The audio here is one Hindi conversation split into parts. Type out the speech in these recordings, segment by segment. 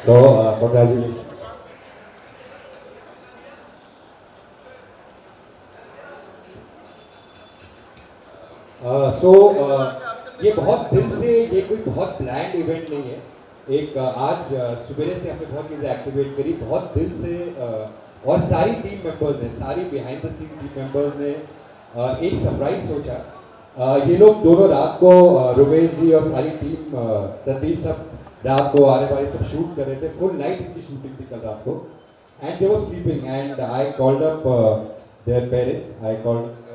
Congratulations. ये बहुत दिल से, ये कोई बहुत प्लान्ड इवेंट नहीं है। एक आज सुबह से हमने बहुत चीज़ें एक्टिवेट करी, बहुत दिल से, और सारी टीम मेंबर्स ने, सारी behind the scene team members ने एक सरप्राइज सोचा। ये लोग दोनों रात को, रुमेश जी और सारी टीम, सतीश सब रात को आने वाले सब शूट कर रहे थे। फुल नाइट इनकी शूटिंग थी कल रात को, and they were sleeping and I called up their parents, I called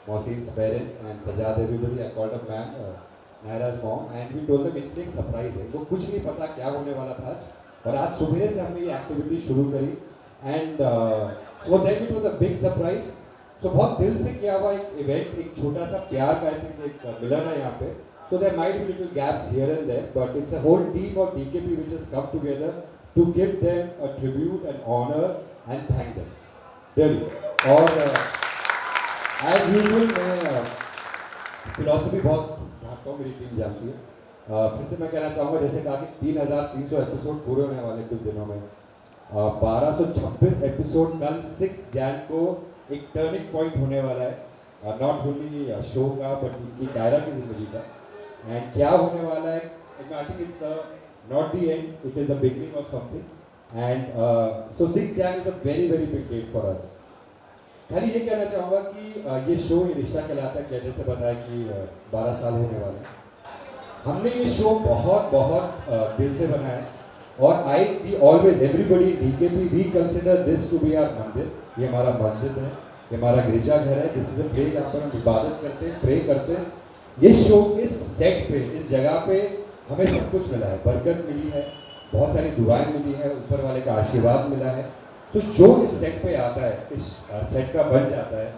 Mohsin's parents and Sajad everybody. I called up ma'am, Naira's mom, and we told them इनके एक सरप्राइज है, वो कुछ नहीं पता क्या होने वाला था आज, और आज सुबह से हमने ये एक्टिविटी शुरू करी, and so then it was a big surprise. So बहुत दिल से किया हुआ एक इवेंट, एक छोटा सा प्यार का, I think एक मिलन है यहाँ पे. So there might be little gaps here and there, but it's a whole team of DKP which has come together to give them a tribute and honor and thank them. Really. और एज यूजुअल मैं फिलॉसफी बहुत भागता हूँ, मेरी टीम जानती है। फिर से मैं कहना चाहूँगा, जैसे कहा कि 3300 एपिसोड पूरे होने वाले कुछ दिनों में, 1226 एपिसोड कल 6 जैन को एक टर्निंग पॉइंट होने वाला है, नॉट ओनली शो का बट उनकी कायरा की जिंदगी का। एंड क्या होने वाला है, I think it's not the end, it is the beginning of something. And so 6 Jan is a very very big date for us. खाली ये कहना चाहूँगा कि ये शो ये रिश्ता कहलाता है, कहने से बताया कि 12 साल होने वाले हैं। हमने ये शो बहुत बहुत दिल से बनाया, और I we always everybody DKP we consider this to be our mandir. ये हमारा मस्जिद है, ये हमारा गिरजाघर है, दिस इज अ प्लेस जहाँ पर हम इबादत करते हैं, प्रे करते हैं। ये शो इस सेट पे, इस जगह पे हमें सब कुछ मिला है, बरकत मिली है, बहुत सारी दुआएं मिली है, ऊपर वाले का आशीर्वाद मिला है। तो जो इस सेट पे आता है, इस सेट का बन जाता है,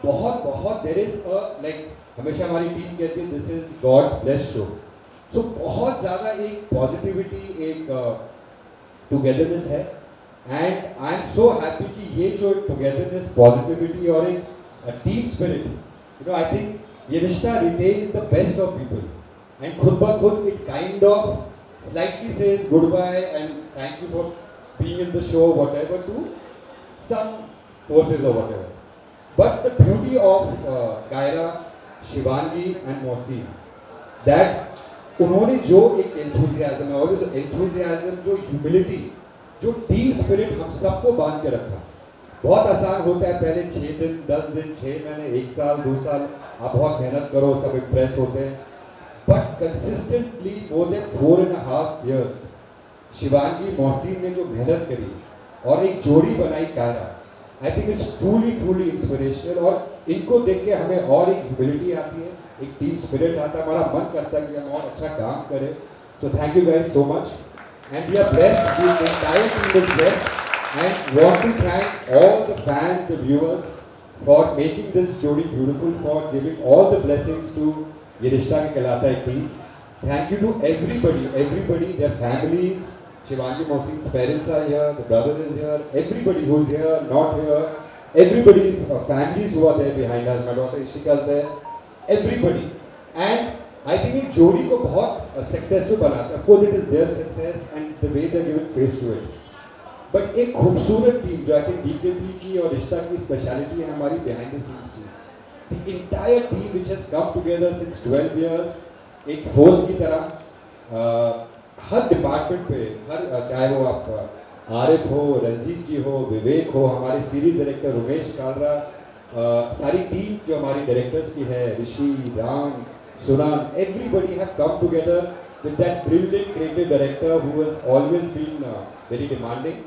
बहुत बहुत देयर इज अ लाइक, हमेशा हमारी टीम कहती है this is God's blessed show. So बहुत ज़्यादा एक पॉजिटिविटी, एक टुगेदरनेस है, and I am so happy कि ये जो टुगेदरनेस, पॉजिटिविटी और एक team spirit, you know, I think Yeh Rishta retains the best of people, and खुद ब खुद it kind of slightly says good bye and thank you for being in the show, whatever, to some forces or whatever. But the beauty of Kaira, Shivangi and Mohsin, that उन्होंने जो एक enthusiasm है, और उस enthusiasm, जो humility, जो team spirit हम सबको बांध के रखा। बहुत आसान होता है पहले 6 दिन, 10 दिन, 6 महीने, 1 साल, 2 साल, आप बहुत मेहनत करो, सब impress होते हैं, but consistently more than 4.5 years Shivangi Mohsin ने जो मेहनत करी और एक जोड़ी बनाई Kaira, I think it's truly truly inspirational. और इनको देख के हमें और एक ह्यूमिलिटी आती है, एक टीम स्पिरिट आता है, हमारा मन करता है कि हम और अच्छा काम करें। So thank you guys so much, and we are blessed, the entire team is blessed, and want to thank all the fans, the viewers for making this jodi beautiful, for giving all the blessings to Yeh Rishta Ke Kehlata Hai team. Thank you to everybody, their families. Shivangi Mohsin's parents are here, the brother is here, everybody who's here, not here, everybody's families who are there behind us, my daughter Ishika is there, everybody. And I think ये जोड़ी को बहुत successful बनाता है. Of course it is their success and the way they're giving face to it. But एक खूबसूरत टीम जो I think DKP की और रिश्ता की स्पेशलिटी है हमारी behind the scenes team. The entire team which has come together since 12 years, एक फोर्स की तरह हर डिपार्टमेंट पे, हर चाहे वो आप आरिफ हो, रंजीत जी हो, विवेक हो, हमारे सीरीज डायरेक्टर उमेश कालरा, सारी टीम जो हमारी डायरेक्टर्स की है, Rishi, Ram, Sunan, everybody have come together with that brilliant creative director who has always been very demanding,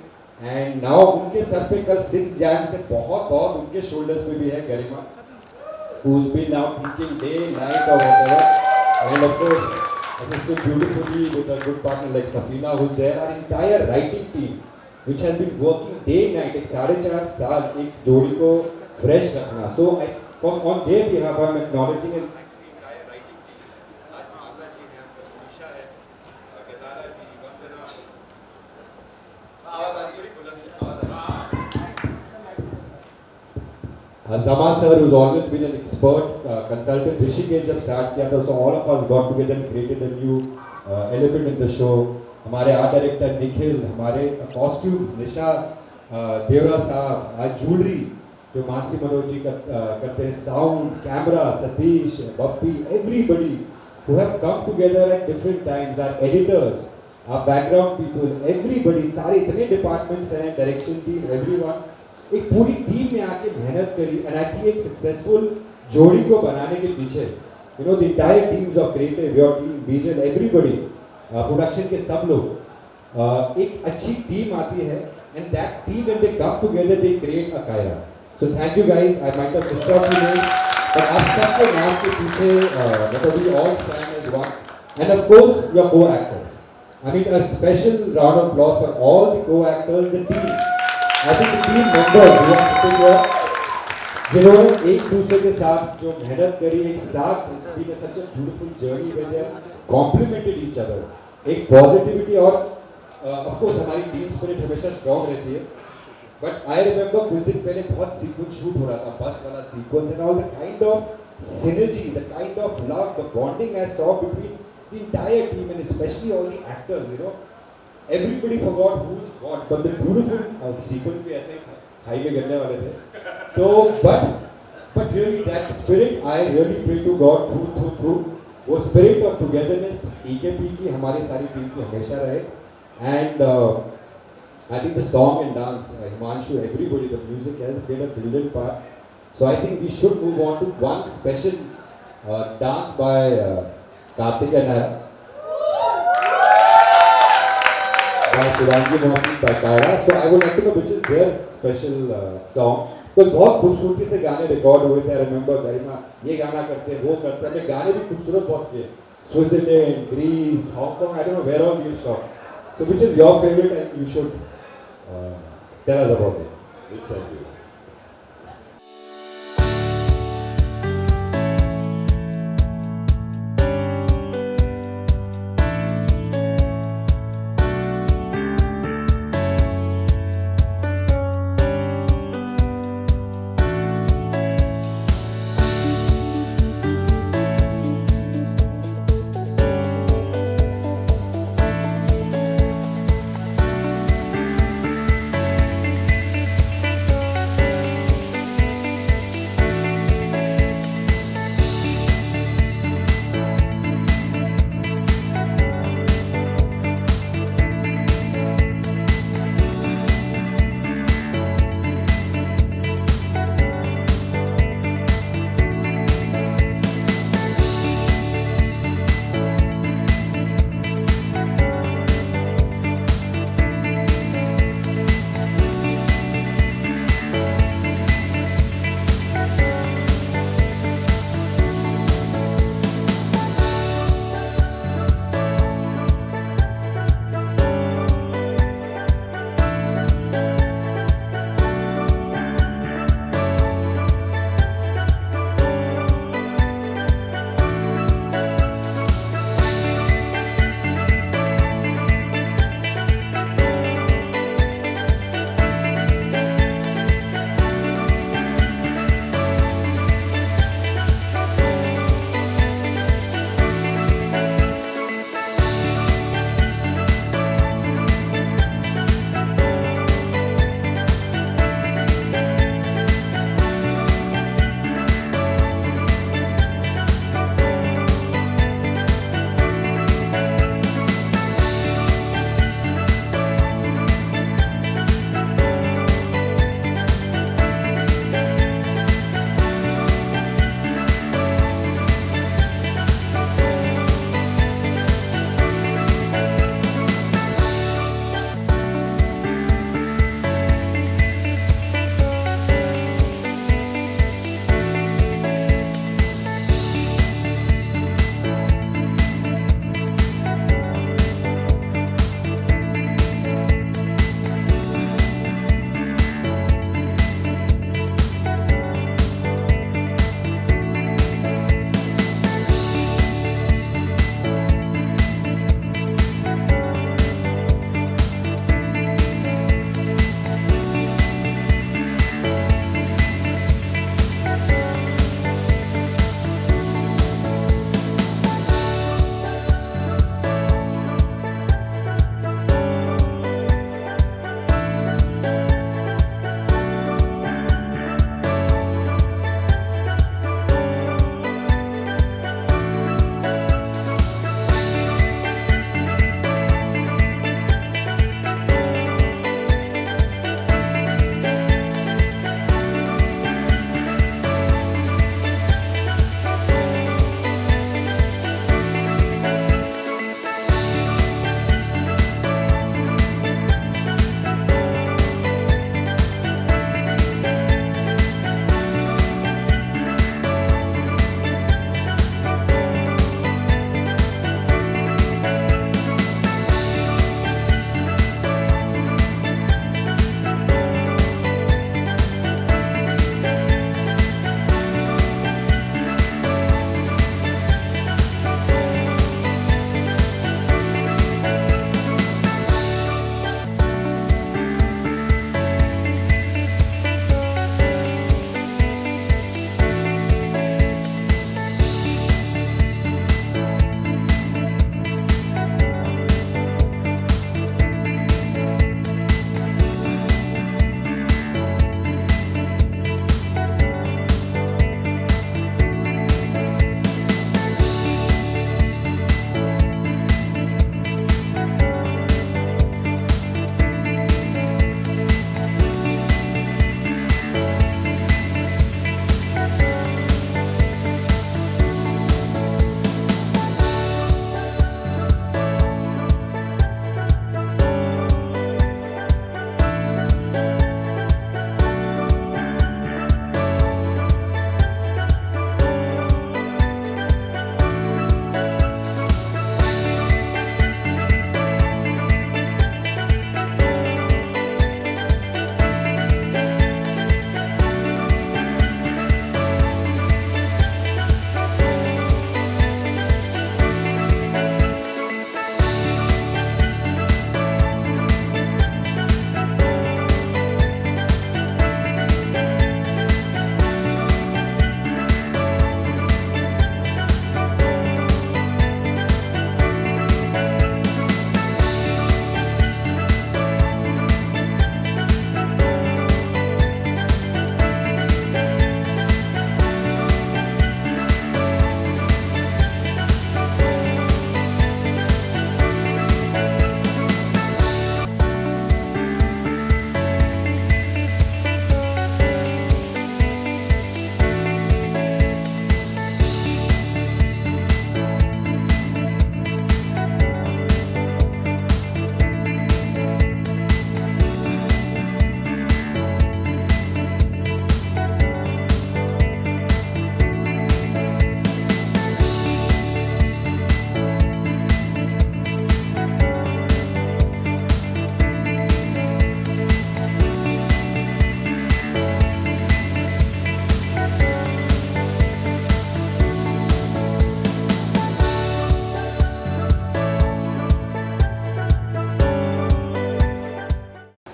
and now उनके सर पे कल 6 जैन से बहुत उनके शोल्डर्स पे भी है गरिमा, who has been now thinking day, night or whatever. And of course, assisted beautifully with a good partner like Safina, who's there. Our entire writing team, which has been working day night, एक 4.5 साल एक जोड़ी को fresh रखना. So on their behalf, I'm acknowledging and thanking the entire writing team. आज मामला जी है, निशा है, केहलाता जी, वंदना. आवाज आ रही है, बुलंद आवाज आ रही है. Zama sir, who's always been an expert consultant, Rishikesh जब start किया था, so all of us got together and created a new element in the show. हमारे आर्ट डायरेक्टर निखिल, हमारे कॉस्ट्यूम्स निशा देवरा साहब, आज ज्वेलरी जो मानसी मनोज जी करते हैं, sound, camera, Satish, Bappi, everybody who have come together at different times, our editors, our background people, everybody, सारे इतने departments हैं, direction team, everyone, एक पूरी टीम में आके मेहनत करी, and I think एक successful जोड़ी को बनाने के पीछे, you know, the entire teams of creative, your team, Bijal, everybody, production के सब लोग, एक अच्छी टीम आती है, and that team when they come together, they create a Kaira. So thank you guys. I might have disturbed you guys, but आप सबके नाम के पीछे, मतलब we all stand as one, and of course your co-actors. I mean a special round of applause for all the co-actors, the team. I think the team members who are sitting here, जिन्होंने एक दूसरे के साथ जो मेहनत करी, एक साथ, it's been such a beautiful journey where they have complemented each other. एक positivity और of course हमारी team spirit हमेशा strong रहती है. But I remember कुछ दिन पहले बहुत सीक्वेंस शूट हो रहा था, बस वाला sequence, and all the kind of synergy, the kind of love, the bonding I saw between the entire team and especially all the actors, you know, everybody forgot who's what, but the beautiful sequence भी ऐसे खाई में गिरने वाले थे. So but really that spirit, I really pray to God through वो spirit of togetherness EKP की हमारी सारी टीम की हमेशा रहे. And I think the song and dance, Himanshu, everybody, the music has played a brilliant part. So I think we should move on to one special dance by Karthik and I, by Shivangi Joshi, by Kaira. So I would like to know which is their special song. Because बहुत खूबसूरती से गाने रिकॉर्ड हुए थे. I remember गरिमा ये गाना करते हैं, वो करते हैं. गाने भी खूबसूरत बहुत किए. Switzerland, Greece, Hong Kong, I don't know where all you shot. So which is your favorite, and you should tell us about it. Which side do you?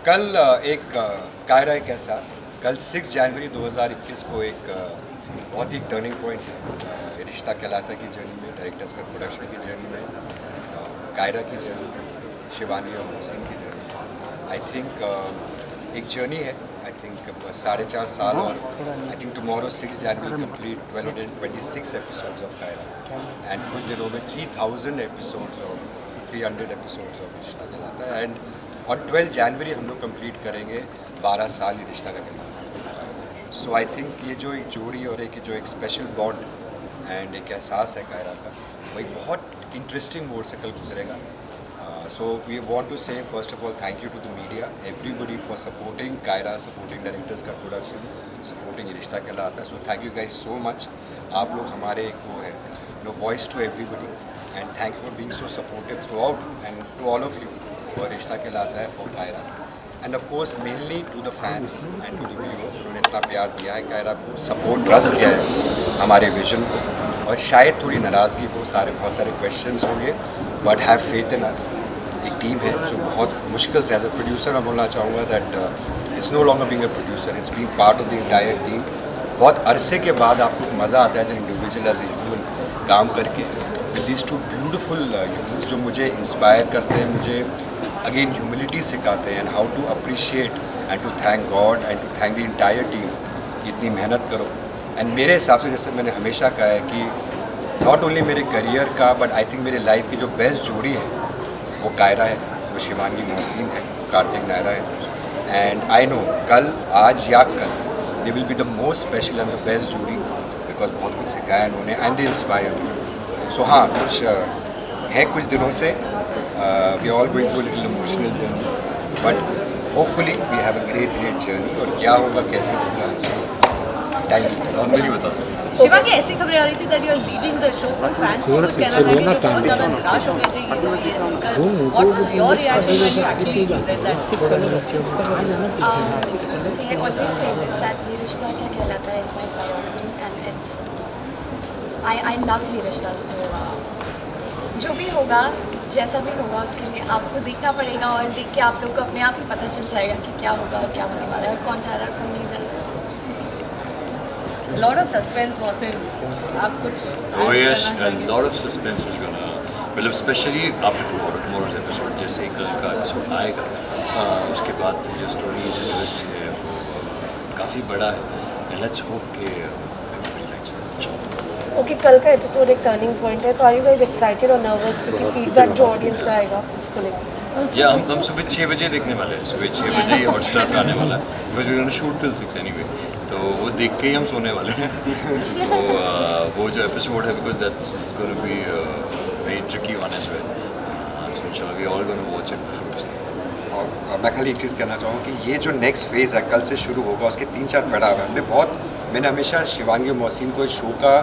कल एक कायरा एक एहसास, कल 6 जनवरी 2021 को एक बहुत ही टर्निंग पॉइंट है ये रिश्ता कहलाता की जर्नी में, डायरेक्टर्स का प्रोडक्शन की जर्नी में, कायरा की जर्नी में, शिवानी और मोहसिन की जर्नी। आई थिंक एक जर्नी है, आई थिंक 4.5 साल, और I think tomorrow 6 January complete 1226 episodes of Kaira, and कुछ दिनों में 3000 एपिसोड्स ऑफ 300 एपिसोड्स ऑफ रिश्ता कहलाता है, एंड और 12 जनवरी हम लोग कंप्लीट करेंगे 12 साल ये रिश्ता का कहलाता। सो आई थिंक ये जो एक जोड़ी और एक जो एक स्पेशल बॉन्ड एंड एक एहसास है कायरा का, वो एक बहुत इंटरेस्टिंग मोड से कल गुजरेगा। So we want to say first of all thank you to the media, everybody for supporting Kaira, supporting directors का production, supporting Yeh Rishta Kehlata Hai. So thank you guys so much. आप लोग हमारे एक वो है voice to everybody, and thank you for being so supportive throughout, and to all of you और Rishta Kehlata Hai for Kaira, and of course mainly to the fans and to the viewers, उन्होंने इतना प्यार दिया है कायरा को, सपोर्ट ट्रस्ट किया है हमारे विजन को, और शायद थोड़ी नाराज़गी हो, बहुत सारे क्वेश्चंस होंगे, बट हैव फेथ इन अस। एक टीम है जो बहुत मुश्किल से, एज अ प्रोड्यूसर मैं बोलना चाहूँगा that it's no longer being a producer, it's being part of the entire team. बहुत अरसे के बाद आपको मज़ा आता है as an individual, as a human काम करके, दिस टू ब्यूटिफुल ह्यूमन्स जो मुझे इंस्पायर करते हैं, मुझे अगेन ह्यूमिलिटी सिखाते हैं, and how to appreciate and to thank God and to thank the entire team, इतनी मेहनत करो। एंड मेरे हिसाब से, जैसे मैंने हमेशा कहा है कि नॉट ओनली मेरे करियर का, बट आई थिंक मेरे लाइफ की जो बेस्ट जोड़ी है वो कायरा है, वो शिवांगी मोहसिन है, कार्तिक नायरा है, एंड आई नो कल, आज या कल, they will be the most special and the best जोड़ी, बिकॉज बहुत कुछ सिखाया इन्होंने एंड दे इंस्पायर। सो हाँ, कुछ है कुछ दिनों से we all going through little emotional journey, but hopefully we have a great journey, और क्या होगा कैसे होगा टाइम नहीं बता सकते। शिवांगी, ऐसी खबरें आ रही थी that you are leaving the show, पर फैंस को कुछ कहना चाहिए कि बहुत ज़्यादा निराश हो गए थे ये सुनकर। What was your reaction when you actually read that? See, I always say this, that Yeh Rishta क्या कहलाता है is my priority, and it's I love Yeh Rishta, so जो भी होगा, जैसा भी होगा, उसके लिए आपको देखना पड़ेगा, और देख के आप लोग को अपने आप ही पता चल जाएगा कि क्या होगा और क्या होने वाला है, और कौन जा रहा है और कौन नहीं जा रहा है। Lot of suspense, Mohsin. आप कुछ? Oh yes, a lot of suspense is gonna, well, especially after tomorrow's episode, जैसे ही कल का एपिसोड आएगा, उसके बाद से जो स्टोरी, जो ट्विस्ट है, काफ़ी बड़ा है, and let's hope कि ओके, कल का एपिसोड एक टर्निंग पॉइंट है, तो आर यू गाइस एक्साइटेड और नर्वस क्योंकि फीडबैक जो ऑडियंस का आएगा उसको लेकर? या हम सुबह 6 बजे देखने वाले हैं, सुबह 6 बजे ही हॉटस्टार पे आने वाला है, because we gonna shoot till 6 anyway, तो वो देख के ही हम सोने वाले हैं। तो वो जो एपिसोड है, because that's gonna be very tricky one as well, so इंशाल्लाह we all gonna watch it before sleep. और मैं खाली एक चीज़ कहना चाहूँ कि ये जो नेक्स्ट फेज़ है कल से शुरू होगा, उसके 3-4 पड़ाव हैं। मैंने हमेशा शिवांगी और मोहसिन को इस शो का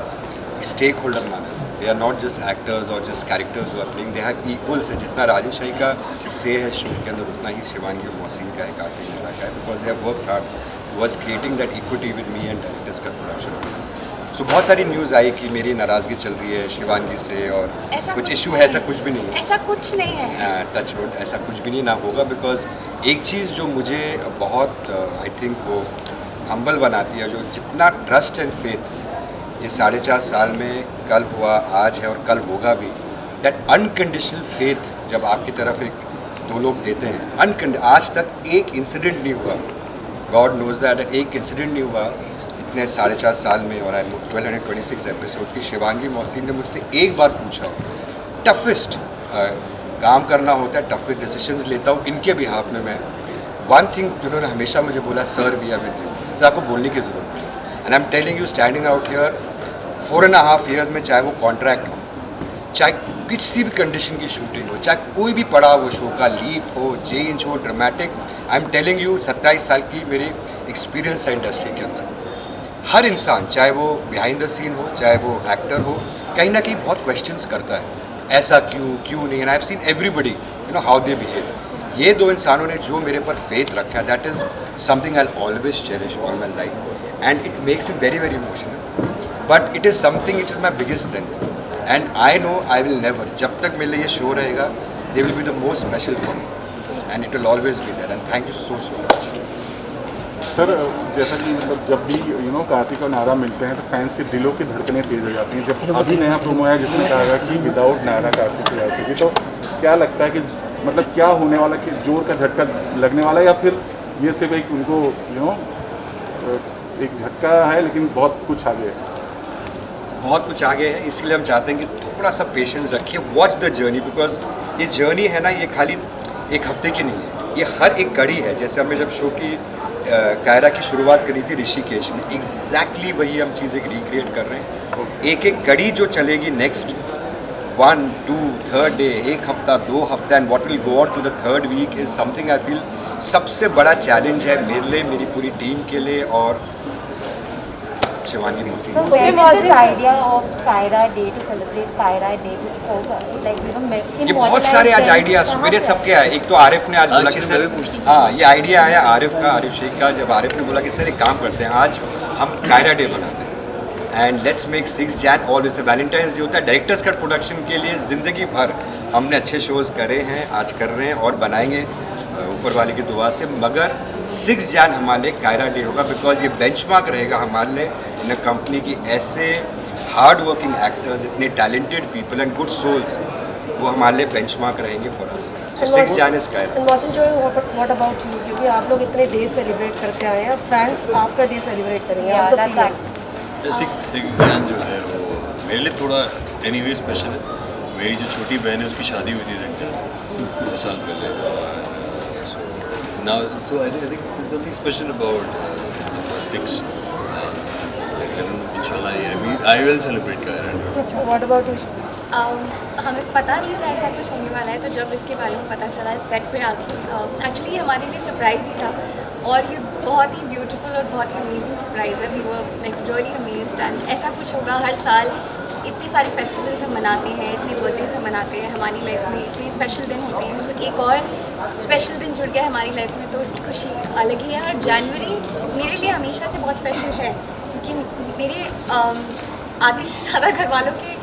स्टेक होल्डर माना। They are not just actors और just characters who are playing, they have equal say, जितना राजन शाही का से है शो के अंदर, उतना ही शिवांगी और मोहसिन का है, कार्तिक नायरा का है, because they have worked hard was creating that equity with me and directors का प्रोडक्शन। सो बहुत सारी न्यूज़ आई कि मेरी नाराज़गी चल रही है शिवांगी से, और कुछ इशू है, ऐसा कुछ भी नहीं है, ऐसा कुछ नहीं है, टच वुड, ऐसा कुछ भी नहीं ना होगा। बिकॉज एक चीज़ जो मुझे बहुत आई थिंक वो हम्बल बनाती है, जो जितना ट्रस्ट एंड फेथ ये 4.5 साल में कल हुआ, आज है और कल होगा भी, दैट अनकंडीशनल फेथ जब आपकी तरफ दो लोग देते हैं, आज तक एक इंसिडेंट नहीं हुआ, गॉड नोज दैट, एक इंसिडेंट नहीं हुआ इतने 4.5 साल में, और 1226 एपिसोड्स की। शिवांगी मोहसिन ने मुझसे एक बार पूछा, टफेस्ट काम करना होता है, टफेस्ट डिसीजंस लेता हूँ इनके बिहाफ में मैं, वन थिंग जिन्होंने हमेशा मुझे बोला, sir we are with you, sir आपको बोलने की ज़रूरत नहीं, and I am telling you, standing out here 4.5 years में, चाहे वो कॉन्ट्रैक्ट हो, चाहे किसी भी कंडीशन की शूटिंग हो, चाहे कोई भी पड़ाव हो, शो का लीप हो, चेंज हो, dramatic, I am telling you, 27 साल की मेरी एक्सपीरियंस है इंडस्ट्री के अंदर, हर इंसान, चाहे वो बिहाइंड द सीन हो, चाहे वो एक्टर हो, कहीं ना कहीं बहुत क्वेश्चंस करता है, ऐसा क्यों नहीं, and I have seen everybody you know how they behave. ये दो इंसानों ने जो मेरे पर फेथ रखा है, that is something I always cherish all my life, and it makes me very very emotional, but it is something it is my biggest strength, and I know I will never, जब तक मेरे लिए ये शो रहेगा, they will be the most special for me, and it will always be there. And thank you so much. Sir जैसा कि मतलब जब भी कार्तिक और नायरा मिलते हैं तो फैंस के दिलों की धड़कनें तेज हो जाती हैं। जब अभी नया प्रोमो है जिसमें कहा गया कि विदाउट नायरा कार्तिक की जाती थी, तो क्या लगता है कि मतलब क्या होने वाला, कि जोर का झटका लगने वाला है, या फिर ये सिर्फ एक उनको एक झटका है लेकिन बहुत कुछ आगे है? बहुत कुछ आगे है, इसलिए हम चाहते हैं कि थोड़ा सा पेशेंस रखिए, वॉच द जर्नी, बिकॉज ये जर्नी है ना, ये खाली एक हफ्ते की नहीं है, ये हर एक कड़ी है। जैसे हमने जब शो की कायरा की शुरुआत करी थी ऋषिकेश में, एग्जैक्टली वही हम चीज़ें रिक्रिएट कर रहे हैं। एक एक कड़ी जो चलेगी नेक्स्ट 1, 2, 3rd डे, एक हफ्ता, 2 हफ्ता, and what will go on to the 3rd week is something I feel सबसे बड़ा चैलेंज है मेरे लिए, मेरी पूरी टीम के लिए और Shivangi Mohsin. When was this idea of Kaira Day to celebrate Kaira Day like ये बहुत सारे आज आइडिया मेरे सबके आए। एक तो आरिफ ने आज बोला कि सर, हाँ ये आइडिया आया आरिफ का, आरिफ शेख का, जब आरिफ ने बोला कि सर एक काम करते हैं, आज हम कायरा डे बनाते हैं and let's make 6 Jain always. Valentine's day होता है डायरेक्टर्स कट प्रोडक्शन के लिए, ज़िंदगी भर हमने अच्छे शोज़ करे हैं, आज कर रहे हैं और बनाएंगे ऊपर वाले की दुआ से, मगर 6 जैन हमारे लिए कायरा डे होगा, बिकॉज ये बेंचमार्क रहेगा हमारे लिए इन कंपनी की। ऐसे हार्ड वर्किंग एक्टर्स, इतने talented people and good souls, वो हमारे लिए बेंचमार्क रहेंगे फॉर अस। सो 6 जैन इज कायरा। मौसिन जो है व्हाट अबाउट यू, क्योंकि आप लोग इतने डे सेलिब्रेट करके आए हैं, फैंस आपका डे सेलिब्रेट करेंगे। 6 जैन जो है वो मेरे लिए थोड़ा एनीवे स्पेशल है। मेरी जो छोटी बहन है उसकी शादी हुई थी 6 जैन 2 साल पहले। So I think there's something special about 6. Inshallah, I will celebrate Kaira. What about you? हमें पता नहीं था ऐसा कुछ होने वाला है, तो जब इसके बारे में पता चला सेट पे आके, एक्चुअली ये हमारे लिए सरप्राइज़ ही था और ये बहुत ही ब्यूटीफुल और बहुत ही अमेजिंग सरप्राइज़ है। We were like really amazed and ऐसा कुछ होगा हर साल। इतने सारे फेस्टिवल्स हम मनाते हैं, इतने बर्थडेज हम मनाते हैं, हमारी लाइफ में इतने स्पेशल दिन होते हैं, सो एक और स्पेशल दिन जुड़ गया हमारी लाइफ में, तो उसकी खुशी अलग ही है। और जनवरी मेरे लिए हमेशा से बहुत स्पेशल है, क्योंकि मेरे आधे से ज़्यादा घर वालों के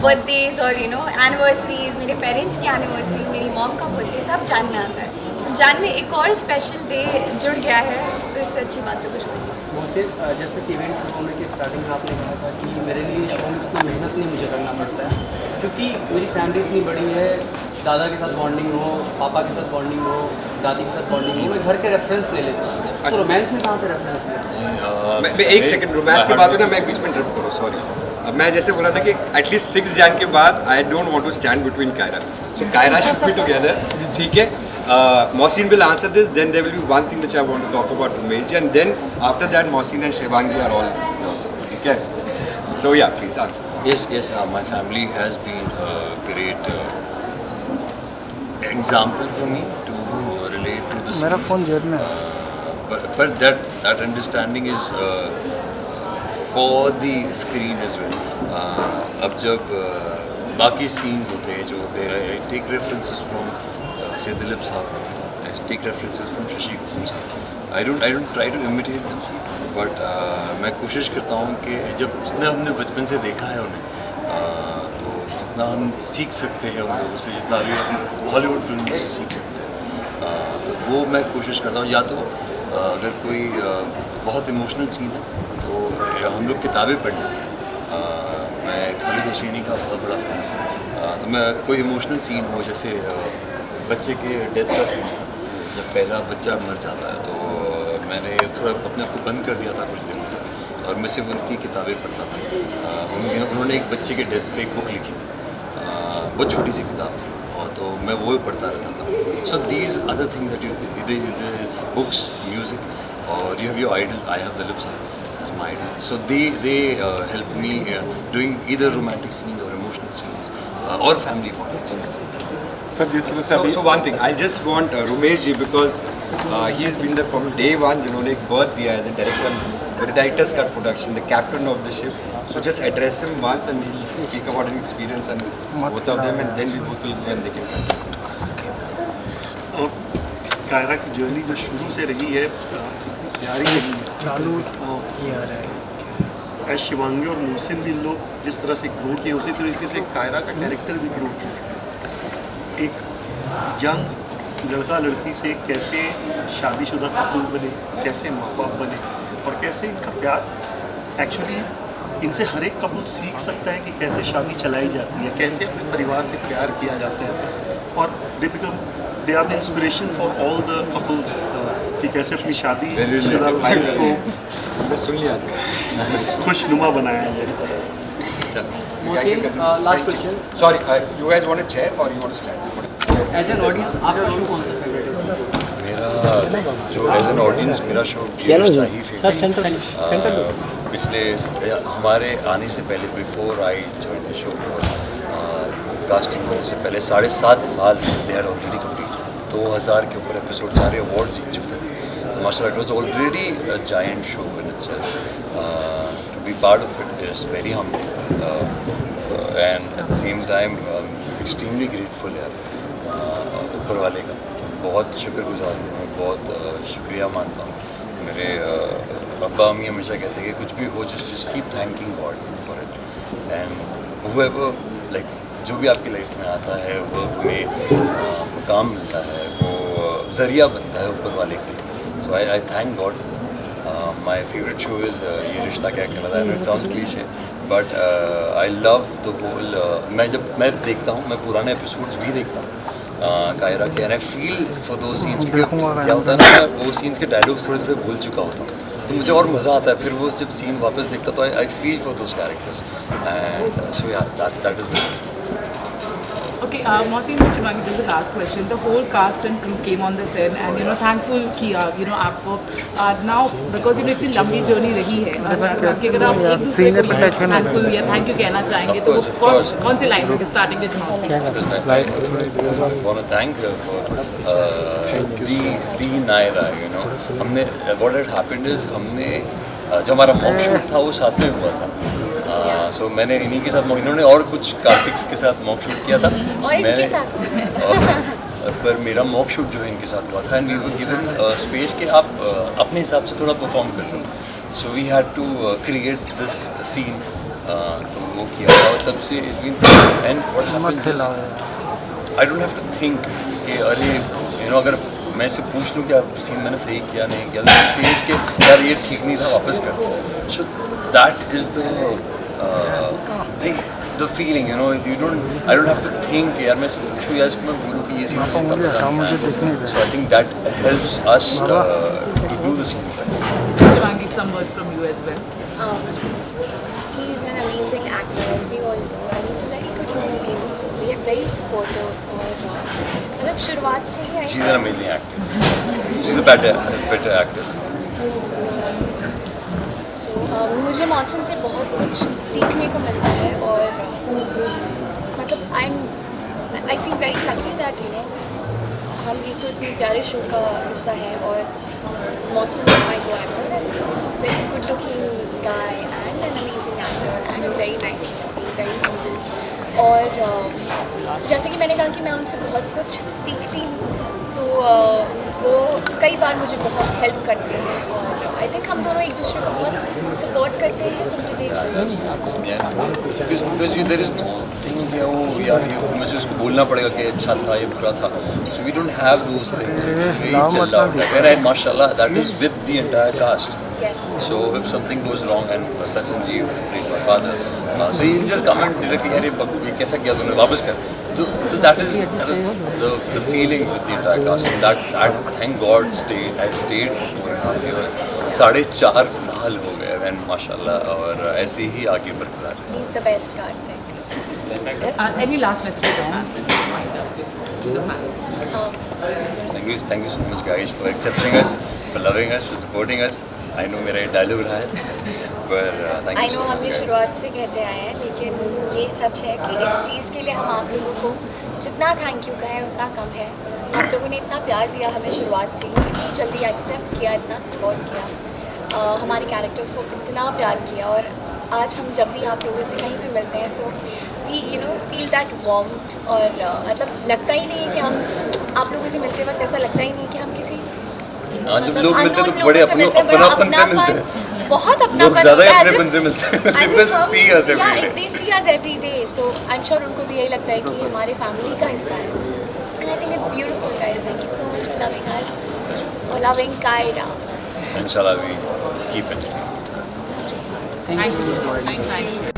बर्थडेज और एनिवर्सरीज, मेरे पेरेंट्स की एनिवर्सरी, मेरी मॉम का बर्थडे सब जान में आता है। सो जान में एक और स्पेशल डे जुड़ गया है, तो इससे अच्छी बात तो कुछ नहीं। मोहसिन, जैसे कि इवेंट शुरू होने की स्टार्टिंग में आपने कहा था कि मेरे लिए शो में इतना मेहनत नहीं मुझे करना पड़ता है, क्योंकि मेरी फैमिली इतनी बड़ी है, दादा के साथ बॉन्डिंग हो, पापा के साथ बॉन्डिंग हो, दादी के साथ बॉन्डिंग हो, मैं घर के रेफरेंस ले लेता हूँ। तो रोमांस में कहाँ से रेफरेंस लिया? मैं एक सेकंड, रोमांस की बात हो ना, मैं बीच में इंटरप्ट करूँ, सॉरी। अब मैं जैसे बोला था कि एटलीस्ट 6 जैन के बाद I don't want to stand between Kaira, so Kaira should be together, ठीक है। Mohsin will answer this, then there will be one thing which I want to talk about Ramesh, and then after that Mohsin and Shivangi are all yours, okay? So yeah, please answer. Yes, my family has been a great example for me to relate to the scenes. But that understanding is for the screen as well. अब जब बाकी scenes होते हैं जो होते हैं, I take references from say Dilip Saab, I take references from Shashi Saab. I don't try to imitate them, but मैं कोशिश करता हूँ कि जब जितना हमने बचपन से देखा है उन्हें, तो जितना हम सीख सकते हैं उन लोगों से, जितना भी हम हॉलीवुड फिल्म से सीख सकते हैं, तो वो मैं कोशिश करता हूँ। या तो अगर कोई बहुत इमोशनल सीन है तो हम लोग किताबें पढ़ लेते हैं। मैं खालिद हुसैनी का बहुत बड़ा फ़ैन हूँ, तो मैं कोई इमोशनल सीन हो, जैसे बच्चे के डेथ का सीन, जब पहला बच्चा मर जाता है, तो मैंने थोड़ा अपने आप को बंद कर दिया था कुछ दिनों तक और मैं सिर्फ उनकी किताबें पढ़ता था। उन्होंने एक बच्चे के डेथ पे एक बुक लिखी थी, बहुत छोटी सी किताब थी, और तो मैं वो पढ़ता रहता था। So these other things that it's books, music, और you have your idols. I have Dilip Sahab as my idol, so they help me doing either romantic scenes और इमोशनल सीन्स और family bonding scenes. So one thing, I just want Ramesh ji, because he's been there from day one, जिन्होंने एक birth दिया as a director, the director's cut production, the captain of the ship. So just address him once and he'll speak about an experience and both of them, and then we both will go and they can. Kiara की जर्नी जो शुरू से रही है प्यारी रही है, एज शिवांगी और मोहसिन भी लोग जिस तरह से ग्रो किए, उसी तरीके से कायरा का कैरेक्टर भी ग्रो किया। एक यंग लड़का लड़की से कैसे शादीशुदा कपल बने, कैसे माँ बाप बने और कैसे इनका प्यार एक्चुअली इनसे हर एक कपल सीख सकता है कि कैसे शादी चलाई जाती है, कैसे अपने परिवार से प्यार किया जाता है और they are the inspiration for all the couples कि कैसे अपनी शादीशुदा लाइफ को खुशनुमा बनाया जाए। Mohsin, last question. Sorry, you guys want to chair or you want to stand? As an audience, आपका शो कौन सा फेवरेट है? मेरा जो एज एन ऑडियंस मेरा शो ये रिश्ता ही फेवरेट पिछले हमारे आने से पहले before I join the show casting होने से पहले 7.5 साल दे आर ऑलरेडी कंप्लीट 2000 के ऊपर एपिसोड सारे अवार्ड्स जीत चुके थे तो माशाल्लाह it was already a giant show in itself to be part of it is very humbling and at the same time extremely grateful यार ऊपर वाले का बहुत शुक्रगुजार हूँ मैं बहुत शुक्रिया मानता हूँ मेरे अब्बा अम्मी हमेशा कहते हैं कि कुछ भी हो just keep thanking God for it and whoever like जो भी आपकी लाइफ में आता है वर्क में आपको काम मिलता है वो ज़रिया बनता है ऊपर वाले के लिए so I thank God my favourite show is Yeh Rishta Kya Kehlata Hai it sounds cliche but I love the whole मैं देखता हूँ मैं पुराने एपिसोड्स भी देखता हूँ कायरा के एंड आई फील फॉर दो सीन्स क्योंकि क्या होता है ना मैं वो सीन्स के डायलॉग्स थोड़े थोड़े भूल चुका होता हूँ तो मुझे और मज़ा आता है फिर वो जब सीन वापस देखता तो I feel for those characters and so yeah that is the reason Okay, Mohsin and Shivangi, this is the last question. The whole cast and crew came on the set and thankful किया आपको now because इतनी लंबी जर्नी रही है कि अगर आप एक दूसरे को thankful या थैंक यू कहना चाहेंगे तो कौन सी लाइन में स्टार्टिंग के जवाब I want to thank her for the Naira, हमने what had happened is हमने जब हमारा मॉक शूट था वो साथ में हुआ था सो मैंने इन्हीं के साथ इन्होंने और कुछ कार्तिक्स के साथ मॉक शूट किया था और इनके साथ पर मेरा मॉक शूट जो है इनके साथ हुआ था and we were given space कि आप अपने हिसाब से थोड़ा परफॉर्म कर लो so we had to create this scene तो वो किया और तब से it's been and what happens is I don't have to think कि अरे अगर मैं इससे पूछ लूँ कि आप सीन मैंने सही किया नहीं किया तो सीरीज के यार ये ठीक नहीं था वापस कर so that is the feeling you don't I don't have to think यार मैं इससे पूछूँ या इसको मैं बोलूँ कि ये सीन इतना मज़ा नहीं आया so I think that helps us to do the scene Shivangi, some words from you as well. He is an amazing actor, as we all know, and he's a very good human being. So we are very supportive. और मतलब शुरुआत से ही she's an amazing actor she's a better actor so मुझे मौसम से बहुत कुछ सीखने को मिलता है और मतलब I feel very lucky that हम एक तो इतने प्यारे शो का हिस्सा है और मौसम इज माय को actor and very good looking guy and an amazing actor and very nice very humble और जैसे कि मैंने कहा कि मैं उनसे बहुत कुछ सीखती हूँ तो वो कई बार मुझे बहुत हेल्प करते हैं और आई थिंक हम दोनों एक दूसरे को बहुत सपोर्ट करते हैं because there is no thing कि यार मुझे उसको बोलना पड़ेगा कि अच्छा था ये बुरा था so we don't have those things we chill out and mashallah that is with the entire cast so if something goes wrong and Sachin ji plays my father so he just come and directly अरे ये कैसा किया तूने वापस कर so that is the feeling with the entire cast and that thank God I stayed for 4.5 years 4.5 साल हो गए and माशाल्लाह और ऐसे ही आगे बरकरार है he's the best Kartik Any last message to the fans? Thank you so much guys for accepting us for loving us for supporting us I know मेरा डायलॉग रहा है पर thank you so much हम ये शुरुआत से कहते आए हैं लेकिन ये सच है कि इस चीज़ के लिए हम आप लोगों को जितना थैंक यू कहें उतना कम है आप लोगों ने इतना प्यार दिया हमें शुरुआत से ही इतनी जल्दी एक्सेप्ट किया इतना सपोर्ट किया हमारे कैरेक्टर्स को इतना प्यार किया और आज हम जब भी आप लोगों से कहीं भी मिलते हैं so we feel that warmth और मतलब लगता ही नहीं है कि हम आप लोगों से मिलते वक्त ऐसा लगता ही नहीं कि हम किसी जब लोग मिलते हैं तो बड़े अपनापन से मिलते हैं बहुत अपना लोग ज़्यादा ही अपनेपन से मिलते हैं because they see us every day they see us every day so I'm sure उनको भी यही लगता है कि हमारे फैमिली का हिस्सा है and I think it's beautiful, guys. Thank you so much for loving us, for loving Kaira. Inshallah, we keep entertaining. Thank you.